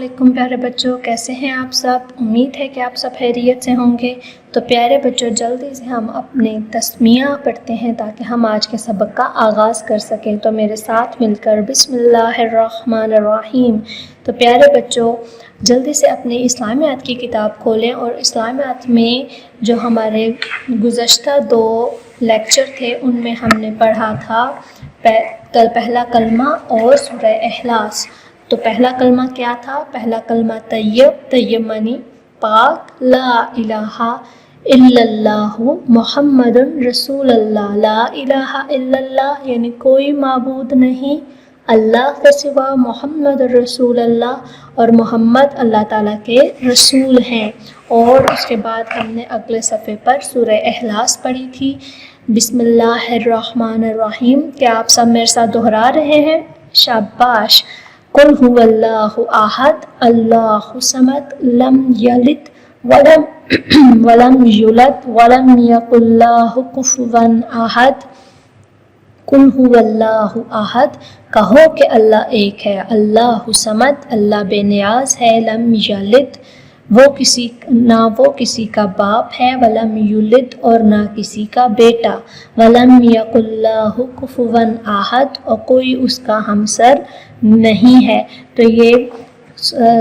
علیکم پیارے بچوں، کیسے ہیں آپ سب؟ امید ہے کہ آپ سب خیریت سے ہوں گے۔ تو پیارے بچوں، جلدی سے ہم اپنے تسمیہ پڑھتے ہیں تاکہ ہم آج کے سبق کا آغاز کر سکیں۔ تو میرے ساتھ مل کر بسم اللہ الرحمن الرحیم۔ تو پیارے بچوں، جلدی سے اپنی اسلامیات کی کتاب کھولیں اور اسلامیات میں جو ہمارے گزشتہ 2 لیکچر تھے ان میں ہم نے پڑھا تھا پہلا کلمہ اور سورہ اخلاص۔ تو پہلا کلمہ کیا تھا؟ پہلا کلمہ طیب معنی پاک، لا الہ الا اللہ محمد رسول اللہ۔ لا الہ الا اللہ یعنی کوئی معبود نہیں اللہ کے سوا، محمد رسول اللہ، اور محمد اللہ تعالیٰ کے رسول ہیں۔ اور اس کے بعد ہم نے اگلے صفحے پر سورہ اخلاص پڑھی تھی، بسم اللہ الرحمن الرحیم۔ کیا آپ سب میرے ساتھ دہرا رہے ہیں؟ شاباش۔ قل هو اللہ احد اللہ الصمد لم یلد ولم یولد ولم یکن لہ کفوا احد۔ قل هو اللہ احد، کہو کہ اللہ ایک ہے، اللہ الصمد اللہ بے نیاز ہے، لم یلد نہ وہ کسی کا باپ ہے، ولم یولد اور نہ کسی کا بیٹا، ولم یکن لہ کفوا احد اور کوئی اس کا ہمسر نہیں ہے۔ تو یہ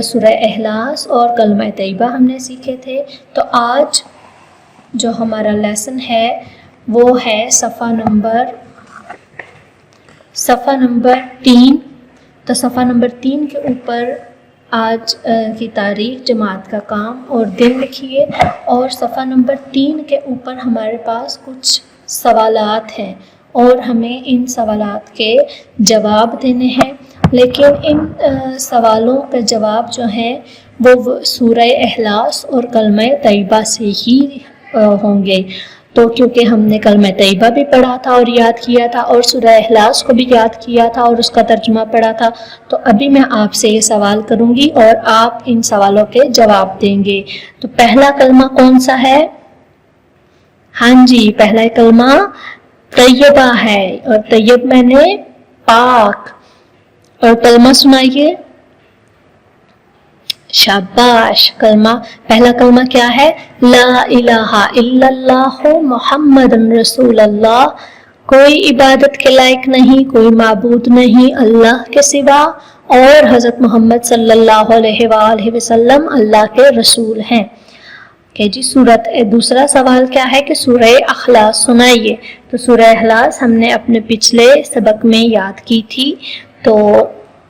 سورہ اخلاص اور کلمہ طیبہ ہم نے سیکھے تھے۔ تو آج جو ہمارا لیسن ہے وہ ہے صفحہ نمبر 3۔ تو صفحہ نمبر 3 کے اوپر آج کی تاریخ، جماعت کا کام اور دن لکھیے، اور صفحہ نمبر 3 کے اوپر ہمارے پاس کچھ سوالات ہیں اور ہمیں ان سوالات کے جواب دینے ہیں، لیکن ان سوالوں کا جواب جو ہیں وہ سورہ اخلاص اور کلمہ طیبہ سے ہی ہوں گے۔ تو کیونکہ ہم نے کلمہ طیبہ بھی پڑھا تھا اور یاد کیا تھا، اور سورہ اخلاص کو بھی یاد کیا تھا اور اس کا ترجمہ پڑھا تھا، تو ابھی میں آپ سے یہ سوال کروں گی اور آپ ان سوالوں کے جواب دیں گے۔ تو پہلا کلمہ کون سا ہے؟ ہاں جی، پہلا کلمہ طیبہ ہے، اور طیب میں نے پاک، اور کلمہ سنائیے۔ شاباش۔ پہلا کلمہ کیا ہے؟ لا الہ الا اللہ محمد رسول اللہ، کوئی عبادت کے لائق نہیں، کوئی معبود نہیں اللہ کے سوا، اور حضرت محمد صلی اللہ علیہ وآلہ وسلم اللہ کے رسول ہیں۔ کہ جی دوسرا سوال کیا ہے کہ سورہ اخلاص سنائیے۔ تو سورہ اخلاص ہم نے اپنے پچھلے سبق میں یاد کی تھی۔ تو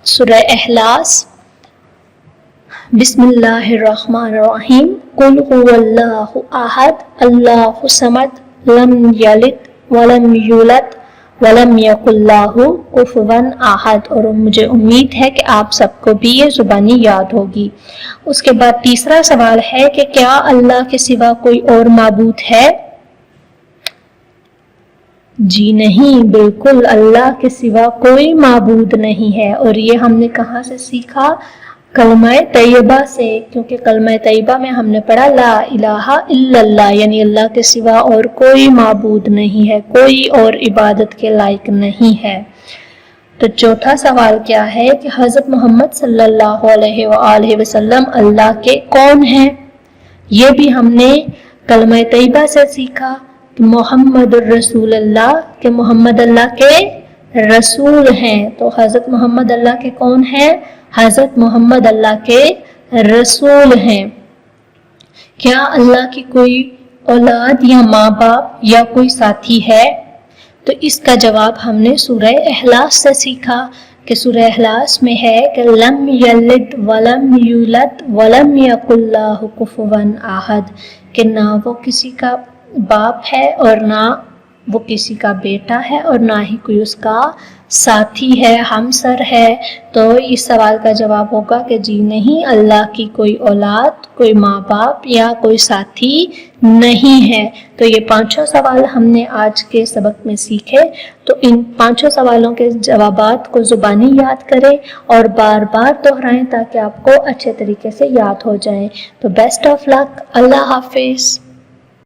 سورہ اخلاص، بسم اللہ الرحمن الرحیم۔ قل هو اللہ احد اللہ الصمد لم یلد ولم یولد ولم یکن لہ کفوا احد۔ اور مجھے امید ہے کہ آپ سب کو بھی یہ زبانی یاد ہوگی۔ اس کے بعد تیسرا سوال ہے کہ کیا اللہ کے سوا کوئی اور معبود ہے؟ جی نہیں، بالکل اللہ کے سوا کوئی معبود نہیں ہے۔ اور یہ ہم نے کہاں سے سیکھا؟ کلمہ طیبہ سے، کیونکہ کلمہ طیبہ میں ہم نے پڑھا لا الہ الا اللہ یعنی اللہ کے سوا اور کوئی معبود نہیں ہے، کوئی اور عبادت کے لائق نہیں ہے۔ تو چوتھا سوال کیا ہے کہ حضرت محمد صلی اللہ علیہ وآلہ وسلم اللہ کے کون ہیں؟ یہ بھی ہم نے کلمہ طیبہ سے سیکھا کہ محمد الرسول اللہ، کہ محمد اللہ کے رسول ہیں۔ تو حضرت محمد اللہ کے کون ہیں؟ حضرت محمد اللہ کے رسول ہیں۔ کیا اللہ کی کوئی اولاد یا ماں باپ یا کوئی ساتھی ہے؟ تو اس کا جواب ہم نے سورہ اخلاص سے سیکھا کہ سورہ اخلاص میں ہے کہ لم یلد ولم یولد ولم یکن لہ کفوا احد، کہ نہ وہ کسی کا باپ ہے اور نہ وہ کسی کا بیٹا ہے اور نہ ہی کوئی اس کا ساتھی ہے، ہمسر ہے۔ تو اس سوال کا جواب ہوگا کہ جی نہیں، اللہ کی کوئی اولاد، کوئی ماں باپ یا کوئی ساتھی نہیں ہے۔ تو یہ 5 سوال ہم نے آج کے سبق میں سیکھے۔ تو ان 5 سوالوں کے جوابات کو زبانی یاد کریں اور بار بار دہرائیں تاکہ آپ کو اچھے طریقے سے یاد ہو جائیں۔ تو بیسٹ آف لک، اللہ حافظ۔